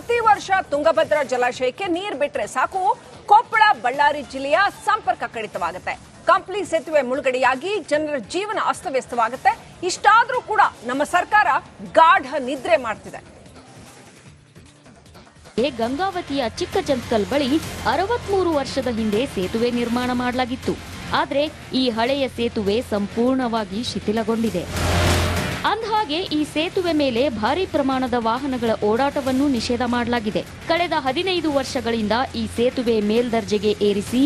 ಪ್ರತಿ ವರ್ಷ ತುಂಗಭದ್ರಾ ಜಲಾಶಯಕ್ಕೆ ನೀರು ಬಿಟ್ರೆ ಸಾಕು ಕೊಪ್ಪಳ ಬಳ್ಳಾರಿ ಜಿಲ್ಲೆಯ ಸಂಪರ್ಕ ಕಡಿತವಾಗುತ್ತೆ. ಕಂಪ್ಲಿ ಸೇತುವೆ ಮುಳುಗಡೆಯಾಗಿ ಜನರ ಜೀವನ ಅಸ್ತವ್ಯಸ್ತವಾಗುತ್ತೆ. ಇಷ್ಟಾದರೂ ಕೂಡ ನಮ್ಮ ಸರ್ಕಾರ ಗಾಢ ನಿದ್ರೆ ಮಾಡ್ತಿದೆ. ಗಂಗಾವತಿಯ ಚಿಕ್ಕಜಂತಕಲ್ ಬಳಿ 63 ವರ್ಷದ ಹಿಂದೆ ಸೇತುವೆ ನಿರ್ಮಾಣ ಮಾಡಲಾಗಿತ್ತು. ಆದರೆ ಈ ಹಳೆಯ ಸೇತುವೆ ಸಂಪೂರ್ಣವಾಗಿ ಶಿಥಿಲಗೊಂಡಿದೆ. ಅಂದಹಾಗೆ ಈ ಸೇತುವೆ ಮೇಲೆ ಭಾರಿ ಪ್ರಮಾಣದ ವಾಹನಗಳ ಓಡಾಟವನ್ನು ನಿಷೇಧ ಮಾಡಲಾಗಿದೆ. ಕಳೆದ 15 ವರ್ಷಗಳಿಂದ ಈ ಸೇತುವೆ ಮೇಲ್ದರ್ಜೆಗೆ ಏರಿಸಿ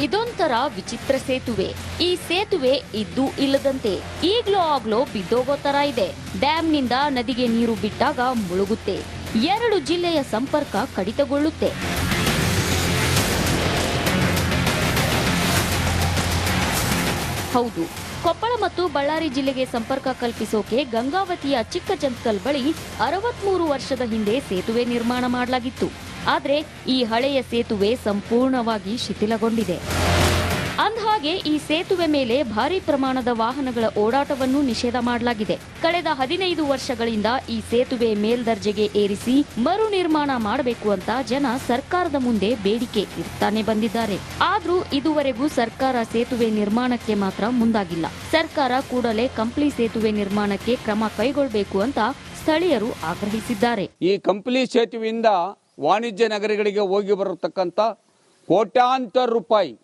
ಇದೊಂಥರ ವಿಚಿತ್ರ ಸೇತುವೆ. ಈ ಸೇತುವೆ ಇದ್ದು ಇಲ್ಲದಂತೆ ಈಗ್ಲೋ ಆಗ್ಲೋ ಬಿದ್ದೋಗೋ ತರ ಇದೆ. ಡ್ಯಾಂನಿಂದ ನದಿಗೆ ನೀರು ಬಿಟ್ಟಾಗ ಮುಳುಗುತ್ತೆ. 2 ಜಿಲ್ಲೆಯ ಸಂಪರ್ಕ ಕಡಿತಗೊಳ್ಳುತ್ತೆ. ಹೌದು, ಕೊಪ್ಪಳ ಮತ್ತು ಬಳ್ಳಾರಿ ಜಿಲ್ಲೆಗೆ ಸಂಪರ್ಕ ಕಲ್ಪಿಸೋಕೆ ಗಂಗಾವತಿಯ ಚಿಕ್ಕಜಂತಕಲ್ ಬಳಿ 63 ವರ್ಷದ ಹಿಂದೆ ಸೇತುವೆ ನಿರ್ಮಾಣ ಮಾಡಲಾಗಿತ್ತು. ಆದರೆ ಈ ಹಳೆಯ ಸೇತುವೆ ಸಂಪೂರ್ಣವಾಗಿ ಶಿಥಿಲಗೊಂಡಿದೆ. ಅಂದಹಾಗೆ ಈ ಸೇತುವೆ ಮೇಲೆ ಭಾರಿ ಪ್ರಮಾಣದ ವಾಹನಗಳ ಓಡಾಟವನ್ನು ನಿಷೇಧ ಮಾಡಲಾಗಿದೆ. ಕಳೆದ 15 ವರ್ಷಗಳಿಂದ ಈ ಸೇತುವೆ ಮೇಲ್ದರ್ಜೆಗೆ ಏರಿಸಿ ಮರು ನಿರ್ಮಾಣ ಮಾಡಬೇಕು ಅಂತ ಜನ ಸರ್ಕಾರದ ಮುಂದೆ ಬೇಡಿಕೆ ಇಡ್ತಾನೆ ಬಂದಿದ್ದಾರೆ. ಆದ್ರೂ ಇದುವರೆಗೂ ಸರ್ಕಾರ ಸೇತುವೆ ನಿರ್ಮಾಣಕ್ಕೆ ಮಾತ್ರ ಮುಂದಾಗಿಲ್ಲ. ಸರ್ಕಾರ ಕೂಡಲೇ ಕಂಪ್ಲಿ ಸೇತುವೆ ನಿರ್ಮಾಣಕ್ಕೆ ಕ್ರಮ ಕೈಗೊಳ್ಳಬೇಕು ಅಂತ ಸ್ಥಳೀಯರು ಆಗ್ರಹಿಸಿದ್ದಾರೆ. ಈ ಕಂಪ್ಲಿ ಸೇತುವೆಯಿಂದ ವಾಣಿಜ್ಯ ನಗರಗಳಿಗೆ ಹೋಗಿ ಬರತಕ್ಕಂಥ ಕೋಟ್ಯಾಂತರ ರೂಪಾಯಿ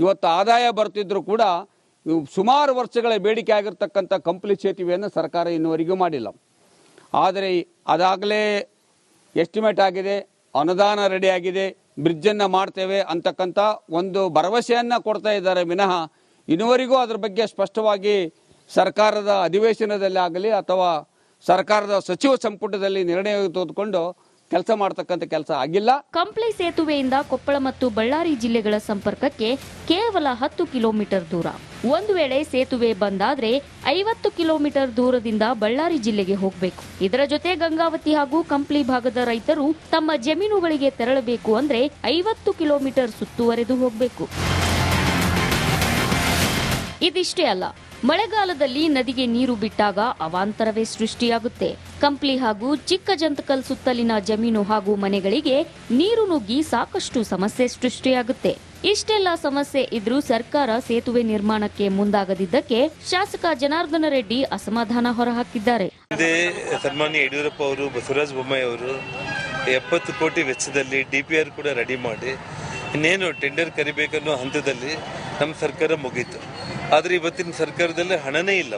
ಇವತ್ತು ಆದಾಯ ಬರ್ತಿದ್ರು ಕೂಡ ಸುಮಾರು ವರ್ಷಗಳ ಬೇಡಿಕೆ ಆಗಿರ್ತಕ್ಕಂಥ ಕಂಪ್ಲಿ ಸೇತುವೆಯನ್ನು ಸರ್ಕಾರ ಇನ್ನುವರೆಗೂ ಮಾಡಿಲ್ಲ. ಆದರೆ ಅದಾಗಲೇ ಎಸ್ಟಿಮೇಟ್ ಆಗಿದೆ, ಅನುದಾನ ರೆಡಿ ಆಗಿದೆ, ಬ್ರಿಡ್ಜನ್ನು ಮಾಡ್ತೇವೆ ಅಂತಕ್ಕಂಥ ಒಂದು ಭರವಸೆಯನ್ನು ಕೊಡ್ತಾ ಇದ್ದಾರೆ ವಿನಃ ಇನ್ನುವರೆಗೂ ಅದರ ಬಗ್ಗೆ ಸ್ಪಷ್ಟವಾಗಿ ಸರ್ಕಾರದ ಅಧಿವೇಶನದಲ್ಲಿ ಆಗಲಿ ಅಥವಾ ಸರ್ಕಾರದ ಸಚಿವ ಸಂಪುಟದಲ್ಲಿ ನಿರ್ಣಯ ತೆಗೆದುಕೊಂಡು ಕೆಲಸ ಮಾಡತಕ್ಕಂಥ ಕೆಲಸ ಆಗಿಲ್ಲ. ಕಂಪ್ಲಿ ಸೇತುವೆಯಿಂದ ಕೊಪ್ಪಳ ಮತ್ತು ಬಳ್ಳಾರಿ ಜಿಲ್ಲೆಗಳ ಸಂಪರ್ಕಕ್ಕೆ ಕೇವಲ 10 ಕಿಲೋಮೀಟರ್ ದೂರ. ಒಂದು ವೇಳೆ ಸೇತುವೆ ಬಂದಾದ್ರೆ 50 ಕಿಲೋಮೀಟರ್ ದೂರದಿಂದ ಬಳ್ಳಾರಿ ಜಿಲ್ಲೆಗೆ ಹೋಗಬೇಕು. ಇದರ ಜೊತೆ ಗಂಗಾವತಿ ಹಾಗೂ ಕಂಪ್ಲಿ ಭಾಗದ ರೈತರು ತಮ್ಮ ಜಮೀನುಗಳಿಗೆ ತೆರಳಬೇಕು ಅಂದ್ರೆ 50 ಕಿಲೋಮೀಟರ್ ಸುತ್ತುವರೆದು ಹೋಗಬೇಕು. ಇದಿಷ್ಟೇ ಅಲ್ಲ, ಮಳೆಗಾಲದಲ್ಲಿ ನದಿಗೆ ನೀರು ಬಿಟ್ಟಾಗ ಅವಾಂತರವೇ ಸೃಷ್ಟಿಯಾಗುತ್ತೆ. ಕಂಪ್ಲಿ ಹಾಗೂ ಚಿಕ್ಕಜಂತಕಲ್ ಸುತ್ತಲಿನ ಜಮೀನು ಹಾಗೂ ಮನೆಗಳಿಗೆ ನೀರು ನುಗ್ಗಿ ಸಾಕಷ್ಟು ಸಮಸ್ಯೆ ಸೃಷ್ಟಿಯಾಗುತ್ತೆ. ಇಷ್ಟೆಲ್ಲ ಸಮಸ್ಯೆ ಇದ್ರೂ ಸರ್ಕಾರ ಸೇತುವೆ ನಿರ್ಮಾಣಕ್ಕೆ ಮುಂದಾಗದಿದ್ದಕ್ಕೆ ಶಾಸಕ ಜನಾರ್ದನ ರೆಡ್ಡಿ ಅಸಮಾಧಾನ ಹೊರಹಾಕಿದ್ದಾರೆ. ಸನ್ಮಾನ್ಯ ಯಡಿಯೂರಪ್ಪ ಅವರು, ಬಸವರಾಜ ಬೊಮ್ಮಾಯಿ ಅವರು 70 ಕೋಟಿ ವೆಚ್ಚದಲ್ಲಿ DPR ಕೂಡ ರೆಡಿ ಮಾಡಿ ಇನ್ನೇನು ಟೆಂಡರ್ ಕರಿಬೇಕನ್ನೋ ಹಂತದಲ್ಲಿ ನಮ್ಮ ಸರ್ಕಾರ ಮುಗೀತು. ಆದ್ರೆ ಇವತ್ತಿನ ಸರ್ಕಾರದಲ್ಲಿ ಹಣನೇ ಇಲ್ಲ.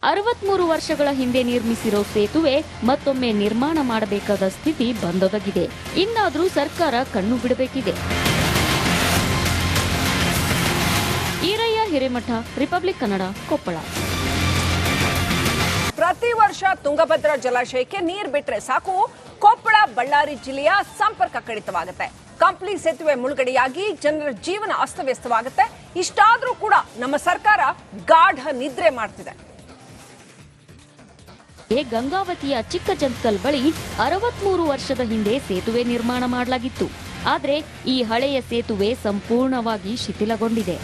63 ವರ್ಷಗಳ ಹಿಂದೆ ನಿರ್ಮಿಸಿರೋ ಸೇತುವೆ ಮತ್ತೊಮ್ಮೆ ನಿರ್ಮಾಣ ಮಾಡಬೇಕಾದ ಸ್ಥಿತಿ ಬಂದೊದಗಿದೆ. ಇನ್ನಾದ್ರೂ ಸರ್ಕಾರ ಕಣ್ಣು ಬಿಡಬೇಕಿದೆ. ಈರಯ್ಯ ಹಿರೇಮಠ, ರಿಪಬ್ಲಿಕ್ ಕನ್ನಡ, ಕೊಪ್ಪಳ. ಪ್ರತಿ ವರ್ಷ ತುಂಗಭದ್ರಾ ಜಲಾಶಯಕ್ಕೆ ನೀರು ಬಿಟ್ರೆ ಸಾಕು ಕೊಪ್ಪಳ ಬಳ್ಳಾರಿ ಜಿಲ್ಲೆಯ ಸಂಪರ್ಕ ಕಡಿತವಾಗುತ್ತೆ. ಕಂಪ್ಲಿ ಸೇತುವೆ ಮುಳುಗಡೆಯಾಗಿ ಜನರ ಜೀವನ ಅಸ್ತವ್ಯಸ್ತವಾಗುತ್ತೆ. ಇಷ್ಟಾದರೂ ಕೂಡ ನಮ್ಮ ಸರ್ಕಾರ ಗಾಢ ನಿದ್ರೆ ಮಾಡ್ತಿದೆ. ಗಂಗಾವತಿಯ ಚಿಕ್ಕಜಂತಕಲ್ ಬಳಿ 63 ವರ್ಷದ ಹಿಂದೆ ಸೇತುವೆ ನಿರ್ಮಾಣ ಮಾಡಲಾಗಿತ್ತು. ಆದರೆ ಈ ಹಳೆಯ ಸೇತುವೆ ಸಂಪೂರ್ಣವಾಗಿ ಶಿಥಿಲಗೊಂಡಿದೆ.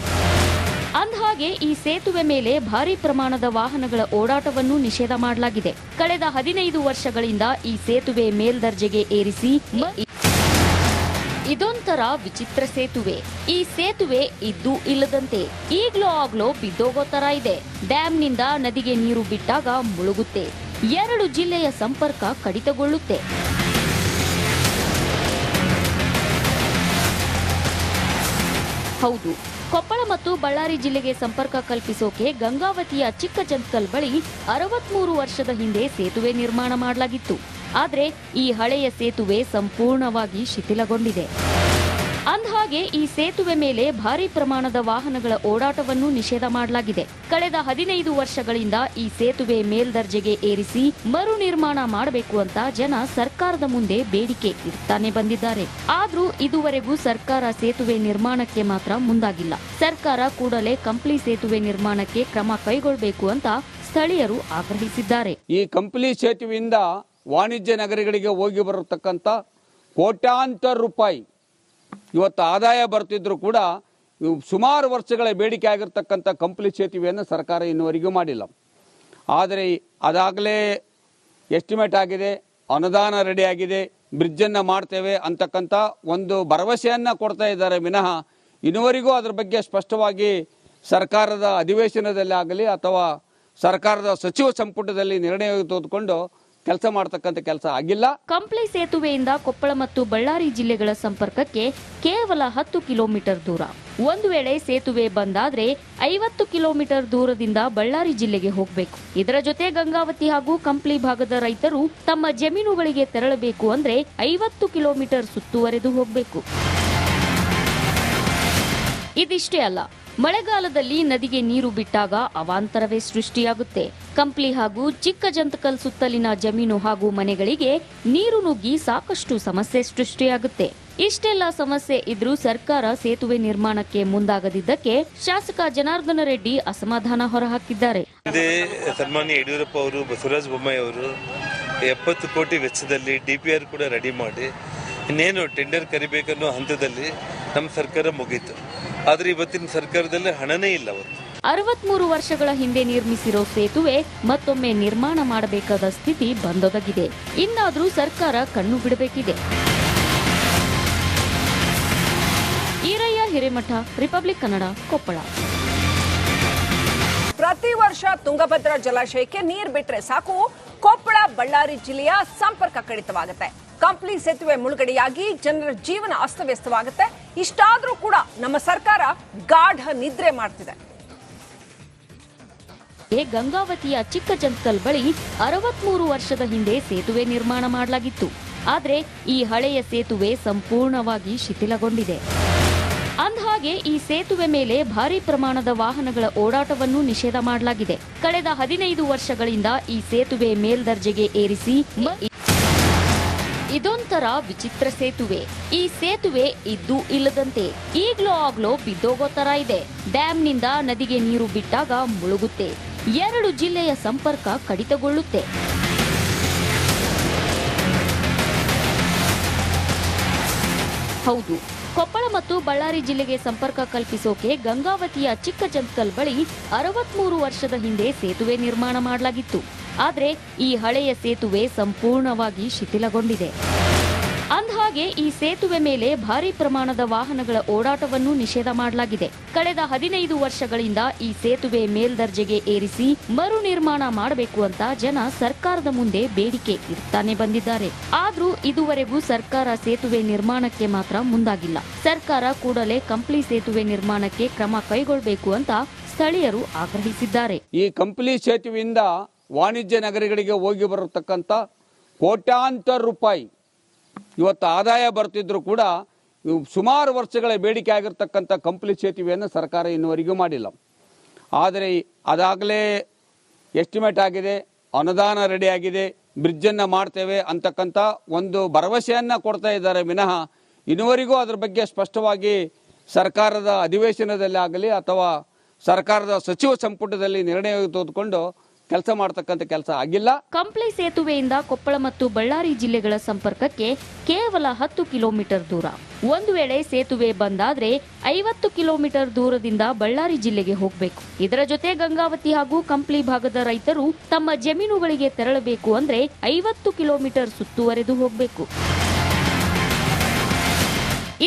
ಅಂದಹಾಗೆ ಈ ಸೇತುವೆ ಮೇಲೆ ಭಾರಿ ಪ್ರಮಾಣದ ವಾಹನಗಳ ಓಡಾಟವನ್ನು ನಿಷೇಧ ಮಾಡಲಾಗಿದೆ. ಕಳೆದ 15 ವರ್ಷಗಳಿಂದ ಈ ಸೇತುವೆ ಮೇಲ್ದರ್ಜೆಗೆ ಏರಿಸಿ ಇದೊಂಥರ ವಿಚಿತ್ರ ಸೇತುವೆ. ಈ ಸೇತುವೆ ಇದ್ದು ಇಲ್ಲದಂತೆ ಈಗ್ಲೋ ಆಗ್ಲೋ ಬಿದ್ದೋಗೋ ತರ ಇದೆ. ಡ್ಯಾಂನಿಂದ ನದಿಗೆ ನೀರು ಬಿಟ್ಟಾಗ ಮುಳುಗುತ್ತೆ. 2 ಜಿಲ್ಲೆಯ ಸಂಪರ್ಕ ಕಡಿತಗೊಳ್ಳುತ್ತೆ. ಹೌದು, ಕೊಪ್ಪಳ ಮತ್ತು ಬಳ್ಳಾರಿ ಜಿಲ್ಲೆಗೆ ಸಂಪರ್ಕ ಕಲ್ಪಿಸೋಕೆ ಗಂಗಾವತಿಯ ಚಿಕ್ಕಜಂತಕಲ್ ಬಳಿ 63 ವರ್ಷದ ಹಿಂದೆ ಸೇತುವೆ ನಿರ್ಮಾಣ ಮಾಡಲಾಗಿತ್ತು. ಆದರೆ ಈ ಹಳೆಯ ಸೇತುವೆ ಸಂಪೂರ್ಣವಾಗಿ ಶಿಥಿಲಗೊಂಡಿದೆ. ಅಂದಹಾಗೆ ಈ ಸೇತುವೆ ಮೇಲೆ ಭಾರಿ ಪ್ರಮಾಣದ ವಾಹನಗಳ ಓಡಾಟವನ್ನು ನಿಷೇಧ ಮಾಡಲಾಗಿದೆ. ಕಳೆದ 15 ವರ್ಷಗಳಿಂದ ಈ ಸೇತುವೆ ಮೇಲ್ದರ್ಜೆಗೆ ಏರಿಸಿ ಮರು ನಿರ್ಮಾಣ ಮಾಡಬೇಕು ಅಂತ ಜನ ಸರ್ಕಾರದ ಮುಂದೆ ಬೇಡಿಕೆ ಇಡ್ತಾನೆ ಬಂದಿದ್ದಾರೆ. ಆದ್ರೂ ಇದುವರೆಗೂ ಸರ್ಕಾರ ಸೇತುವೆ ನಿರ್ಮಾಣಕ್ಕೆ ಮಾತ್ರ ಮುಂದಾಗಿಲ್ಲ. ಸರ್ಕಾರ ಕೂಡಲೇ ಕಂಪ್ಲಿ ಸೇತುವೆ ನಿರ್ಮಾಣಕ್ಕೆ ಕ್ರಮ ಕೈಗೊಳ್ಳಬೇಕು ಅಂತ ಸ್ಥಳೀಯರು ಆಗ್ರಹಿಸಿದ್ದಾರೆ. ಈ ಕಂಪ್ಲಿ ಸೇತುವೆಯಿಂದ ವಾಣಿಜ್ಯ ನಗರಗಳಿಗೆ ಹೋಗಿ ಬರತಕ್ಕಂಥ ಕೋಟ್ಯಾಂತರ ರೂಪಾಯಿ ಇವತ್ತು ಆದಾಯ ಬರ್ತಿದ್ರು ಕೂಡ ಸುಮಾರು ವರ್ಷಗಳ ಬೇಡಿಕೆ ಆಗಿರ್ತಕ್ಕಂಥ ಕಂಪ್ಲಿ ಸೇತುವೆಯನ್ನು ಸರ್ಕಾರ ಇನ್ನುವರೆಗೂ ಮಾಡಿಲ್ಲ. ಆದರೆ ಅದಾಗಲೇ ಎಸ್ಟಿಮೇಟ್ ಆಗಿದೆ, ಅನುದಾನ ರೆಡಿಯಾಗಿದೆ, ಬ್ರಿಡ್ಜನ್ನು ಮಾಡ್ತೇವೆ ಅಂತಕ್ಕಂಥ ಒಂದು ಭರವಸೆಯನ್ನು ಕೊಡ್ತಾ ಇದ್ದಾರೆ ವಿನಃ ಇನ್ನುವರೆಗೂ ಅದರ ಬಗ್ಗೆ ಸ್ಪಷ್ಟವಾಗಿ ಸರ್ಕಾರದ ಅಧಿವೇಶನದಲ್ಲಿ ಆಗಲಿ ಅಥವಾ ಸರ್ಕಾರದ ಸಚಿವ ಸಂಪುಟದಲ್ಲಿ ನಿರ್ಣಯ ತೆಗೆದುಕೊಂಡು ಕೆಲಸ ಮಾಡತಕ್ಕಂಥ ಕೆಲಸ ಆಗಿಲ್ಲ. ಕಂಪ್ಲಿ ಸೇತುವೆಯಿಂದ ಕೊಪ್ಪಳ ಮತ್ತು ಬಳ್ಳಾರಿ ಜಿಲ್ಲೆಗಳ ಸಂಪರ್ಕಕ್ಕೆ ಕೇವಲ 10 ಕಿಲೋಮೀಟರ್ ದೂರ. ಒಂದು ವೇಳೆ ಸೇತುವೆ ಬಂದಾದ್ರೆ 50 ಕಿಲೋಮೀಟರ್ ದೂರದಿಂದ ಬಳ್ಳಾರಿ ಜಿಲ್ಲೆಗೆ ಹೋಗಬೇಕು. ಇದರ ಜೊತೆ ಗಂಗಾವತಿ ಹಾಗೂ ಕಂಪ್ಲಿ ಭಾಗದ ರೈತರು ತಮ್ಮ ಜಮೀನುಗಳಿಗೆ ತೆರಳಬೇಕು ಅಂದ್ರೆ 50 ಕಿಲೋಮೀಟರ್ ಸುತ್ತುವರೆದು ಹೋಗಬೇಕು. ಇದಿಷ್ಟೇ ಅಲ್ಲ, ಮಳೆಗಾಲದಲ್ಲಿ ನದಿಗೆ ನೀರು ಬಿಟ್ಟಾಗ ಅವಾಂತರವೇ ಸೃಷ್ಟಿಯಾಗುತ್ತೆ. ಕಂಪ್ಲಿ ಹಾಗೂ ಚಿಕ್ಕಜಂತಕಲ್ ಸುತ್ತಲಿನ ಜಮೀನು ಹಾಗೂ ಮನೆಗಳಿಗೆ ನೀರು ನುಗ್ಗಿ ಸಾಕಷ್ಟು ಸಮಸ್ಯೆ ಸೃಷ್ಟಿಯಾಗುತ್ತೆ. ಇಷ್ಟೆಲ್ಲ ಸಮಸ್ಯೆ ಇದ್ರೂ ಸರ್ಕಾರ ಸೇತುವೆ ನಿರ್ಮಾಣಕ್ಕೆ ಮುಂದಾಗದಿದ್ದಕ್ಕೆ ಶಾಸಕ ಜನಾರ್ದನ ರೆಡ್ಡಿ ಅಸಮಾಧಾನ ಹೊರಹಾಕಿದ್ದಾರೆ. ಸನ್ಮಾನ್ಯ ಯಡಿಯೂರಪ್ಪ ಅವರು, ಬಸವರಾಜ ಬೊಮ್ಮಾಯಿ ಅವರು 70 ಕೋಟಿ ವೆಚ್ಚದಲ್ಲಿ DPR ಕೂಡ ರೆಡಿ ಮಾಡಿ ಇನ್ನೇನು ಟೆಂಡರ್ ಕರಿಬೇಕನ್ನೋ ಹಂತದಲ್ಲಿ ನಮ್ಮ ಸರ್ಕಾರ ಮುಗೀತು. ಆದ್ರೆ ಇವತ್ತಿನ ಸರ್ಕಾರದಲ್ಲಿ ಹಣನೇ ಇಲ್ಲ. 63 ವರ್ಷಗಳ ಹಿಂದೆ ನಿರ್ಮಿಸಿರೋ ಸೇತುವೆ ಮತ್ತೊಮ್ಮೆ ನಿರ್ಮಾಣ ಮಾಡಬೇಕಾದ ಸ್ಥಿತಿ ಬಂದೊದಗಿದೆ. ಇನ್ನಾದ್ರೂ ಸರ್ಕಾರ ಕಣ್ಣು ಬಿಡಬೇಕಿದೆ. ಈರಯ್ಯ ಹಿರೇಮಠ, ರಿಪಬ್ಲಿಕ್ ಕನ್ನಡ, ಕೊಪ್ಪಳ. ಪ್ರತಿ ವರ್ಷ ತುಂಗಭದ್ರಾ ಜಲಾಶಯಕ್ಕೆ ನೀರು ಬಿಟ್ರೆ ಸಾಕು, ಕೊಪ್ಪಳ ಬಳ್ಳಾರಿ ಜಿಲ್ಲೆಯ ಸಂಪರ್ಕ ಕಡಿತವಾಗುತ್ತೆ. ಕಂಪ್ಲಿ ಸೇತುವೆ ಮುಳುಗಡೆಯಾಗಿ ಜನರ ಜೀವನ ಅಸ್ತವ್ಯಸ್ತವಾಗುತ್ತೆ. ಇಷ್ಟಾದ್ರೂ ಕೂಡ ನಮ್ಮ ಸರ್ಕಾರ ಗಾಢ ನಿದ್ರೆ ಮಾಡ್ತಿದೆ. ಗಂಗಾವತಿಯ ಚಿಕ್ಕಜಂತಕಲ್ ಬಳಿ 63 ವರ್ಷದ ಹಿಂದೆ ಸೇತುವೆ ನಿರ್ಮಾಣ ಮಾಡಲಾಗಿತ್ತು. ಆದ್ರೆ ಈ ಹಳೆಯ ಸೇತುವೆ ಸಂಪೂರ್ಣವಾಗಿ ಶಿಥಿಲಗೊಂಡಿದೆ. ಅಂದಹಾಗೆ ಈ ಸೇತುವೆ ಮೇಲೆ ಭಾರಿ ಪ್ರಮಾಣದ ವಾಹನಗಳ ಓಡಾಟವನ್ನು ನಿಷೇಧ ಮಾಡಲಾಗಿದೆ. ಕಳೆದ 15 ವರ್ಷಗಳಿಂದ ಈ ಸೇತುವೆ ಮೇಲ್ದರ್ಜೆಗೆ ಏರಿಸಿ ಇದೊಂಥರ ವಿಚಿತ್ರ ಸೇತುವೆ. ಈ ಸೇತುವೆ ಇದ್ದು ಇಲ್ಲದಂತೆ ಈಗ್ಲೋ ಆಗ್ಲೋ ಬಿದ್ದೋಗೋ ತರ ಇದೆ. ಡ್ಯಾಂನಿಂದ ನದಿಗೆ ನೀರು ಬಿಟ್ಟಾಗ ಮುಳುಗುತ್ತೆ. 2 ಜಿಲ್ಲೆಯ ಸಂಪರ್ಕ ಕಡಿತಗೊಳ್ಳುತ್ತೆ. ಹೌದು, ಕೊಪ್ಪಳ ಮತ್ತು ಬಳ್ಳಾರಿ ಜಿಲ್ಲೆಗೆ ಸಂಪರ್ಕ ಕಲ್ಪಿಸೋಕೆ ಗಂಗಾವತಿಯ ಚಿಕ್ಕಜಂತಕಲ್ ಬಳಿ 63 ವರ್ಷದ ಹಿಂದೆ ಸೇತುವೆ ನಿರ್ಮಾಣ ಮಾಡಲಾಗಿತ್ತು. ಆದ್ರೆ ಈ ಹಳೆಯ ಸೇತುವೆ ಸಂಪೂರ್ಣವಾಗಿ ಶಿಥಿಲಗೊಂಡಿದೆ. ಅಂದಹಾಗೆ ಈ ಸೇತುವೆ ಮೇಲೆ ಭಾರಿ ಪ್ರಮಾಣದ ವಾಹನಗಳ ಓಡಾಟವನ್ನು ನಿಷೇಧ ಮಾಡಲಾಗಿದೆ. ಕಳೆದ 15 ವರ್ಷಗಳಿಂದ ಈ ಸೇತುವೆ ಮೇಲ್ದರ್ಜೆಗೆ ಏರಿಸಿ ಮರು ನಿರ್ಮಾಣ ಮಾಡಬೇಕು ಅಂತ ಜನ ಸರ್ಕಾರದ ಮುಂದೆ ಬೇಡಿಕೆ ಇಡ್ತಾನೆ ಬಂದಿದ್ದಾರೆ. ಆದ್ರೂ ಇದುವರೆಗೂ ಸರ್ಕಾರ ಸೇತುವೆ ನಿರ್ಮಾಣಕ್ಕೆ ಮಾತ್ರ ಮುಂದಾಗಿಲ್ಲ. ಸರ್ಕಾರ ಕೂಡಲೇ ಕಂಪ್ಲಿ ಸೇತುವೆ ನಿರ್ಮಾಣಕ್ಕೆ ಕ್ರಮ ಕೈಗೊಳ್ಳಬೇಕು ಅಂತ ಸ್ಥಳೀಯರು ಆಗ್ರಹಿಸಿದ್ದಾರೆ. ಈ ಕಂಪ್ಲಿ ಸೇತುವೆಯಿಂದ ವಾಣಿಜ್ಯ ನಗರಗಳಿಗೆ ಹೋಗಿ ಬರತಕ್ಕಂಥ ಕೋಟ್ಯಾಂತರ ರೂಪಾಯಿ ಇವತ್ತು ಆದಾಯ ಬರ್ತಿದ್ರು ಕೂಡ ಸುಮಾರು ವರ್ಷಗಳ ಬೇಡಿಕೆ ಆಗಿರ್ತಕ್ಕಂಥ ಕಂಪ್ಲಿ ಸೇತುವೆಯನ್ನು ಸರ್ಕಾರ ಇನ್ನುವರೆಗೂ ಮಾಡಿಲ್ಲ. ಆದರೆ ಅದಾಗಲೇ ಎಸ್ಟಿಮೇಟ್ ಆಗಿದೆ, ಅನುದಾನ ರೆಡಿಯಾಗಿದೆ, ಬ್ರಿಡ್ಜನ್ನು ಮಾಡ್ತೇವೆ ಅಂತಕ್ಕಂಥ ಒಂದು ಭರವಸೆಯನ್ನು ಕೊಡ್ತಾ ಇದ್ದಾರೆ ವಿನಃ ಇನ್ನುವರೆಗೂ ಅದರ ಬಗ್ಗೆ ಸ್ಪಷ್ಟವಾಗಿ ಸರ್ಕಾರದ ಅಧಿವೇಶನದಲ್ಲಿ ಆಗಲಿ ಅಥವಾ ಸರ್ಕಾರದ ಸಚಿವ ಸಂಪುಟದಲ್ಲಿ ನಿರ್ಣಯ ತೆಗೆದುಕೊಂಡು ಕೆಲಸ ಮಾಡತಕ್ಕಂಥ ಕೆಲಸ ಆಗಿಲ್ಲ. ಕಂಪ್ಲಿ ಸೇತುವೆಯಿಂದ ಕೊಪ್ಪಳ ಮತ್ತು ಬಳ್ಳಾರಿ ಜಿಲ್ಲೆಗಳ ಸಂಪರ್ಕಕ್ಕೆ ಕೇವಲ 10 ಕಿಲೋಮೀಟರ್ ದೂರ. ಒಂದು ವೇಳೆ ಸೇತುವೆ ಬಂದಾದ್ರೆ 50 ಕಿಲೋಮೀಟರ್ ದೂರದಿಂದ ಬಳ್ಳಾರಿ ಜಿಲ್ಲೆಗೆ ಹೋಗಬೇಕು. ಇದರ ಜೊತೆ ಗಂಗಾವತಿ ಹಾಗೂ ಕಂಪ್ಲಿ ಭಾಗದ ರೈತರು ತಮ್ಮ ಜಮೀನುಗಳಿಗೆ ತೆರಳಬೇಕು ಅಂದ್ರೆ 50 ಕಿಲೋಮೀಟರ್ ಸುತ್ತುವರೆದು ಹೋಗಬೇಕು.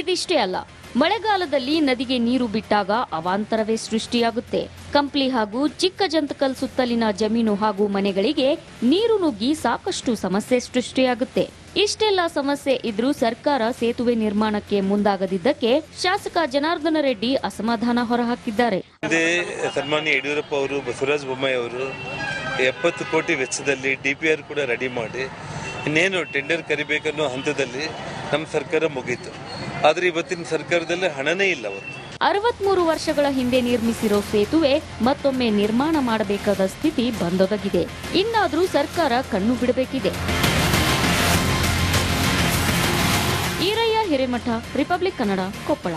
ಇದಿಷ್ಟೇ ಅಲ್ಲ, ಮಳೆಗಾಲದಲ್ಲಿ ನದಿಗೆ ನೀರು ಬಿಟ್ಟಾಗ ಅವಾಂತರವೇ ಸೃಷ್ಟಿಯಾಗುತ್ತೆ. ಕಂಪ್ಲಿ ಹಾಗೂ ಚಿಕ್ಕಜಂತಕಲ್ ಸುತ್ತಲಿನ ಜಮೀನು ಹಾಗೂ ಮನೆಗಳಿಗೆ ನೀರು ನುಗ್ಗಿ ಸಾಕಷ್ಟು ಸಮಸ್ಯೆ ಸೃಷ್ಟಿಯಾಗುತ್ತೆ. ಇಷ್ಟೆಲ್ಲ ಸಮಸ್ಯೆ ಇದ್ರೂ ಸರ್ಕಾರ ಸೇತುವೆ ನಿರ್ಮಾಣಕ್ಕೆ ಮುಂದಾಗದಿದ್ದಕ್ಕೆ ಶಾಸಕ ಜನಾರ್ದನ ರೆಡ್ಡಿ ಅಸಮಾಧಾನ ಹೊರಹಾಕಿದ್ದಾರೆ. ಸನ್ಮಾನ್ಯ ಯಡಿಯೂರಪ್ಪ ಅವರು, ಬಸವರಾಜ ಬೊಮ್ಮಾಯಿ ಅವರು 70 ಕೋಟಿ ವೆಚ್ಚದಲ್ಲಿ DPR ಕೂಡ ರೆಡಿ ಮಾಡಿ ಇನ್ನೇನು ಟೆಂಡರ್ ಕರಿಬೇಕನ್ನೋ ಹಂತದಲ್ಲಿ ನಮ್ಮ ಸರ್ಕಾರ ಮುಗೀತು. ಆದ್ರೆ ಇವತ್ತಿನ ಸರ್ಕಾರದಲ್ಲಿ ಹಣನೇ ಇಲ್ಲ. 63 ವರ್ಷಗಳ ಹಿಂದೆ ನಿರ್ಮಿಸಿರೋ ಸೇತುವೆ ಮತ್ತೊಮ್ಮೆ ನಿರ್ಮಾಣ ಮಾಡಬೇಕಾದ ಸ್ಥಿತಿ ಬಂದೊದಗಿದೆ. ಇನ್ನಾದ್ರೂ ಸರ್ಕಾರ ಕಣ್ಣು ಬಿಡಬೇಕಿದೆ. ಈರಯ್ಯ ಹಿರೇಮಠ, ರಿಪಬ್ಲಿಕ್ ಕನ್ನಡ, ಕೊಪ್ಪಳ.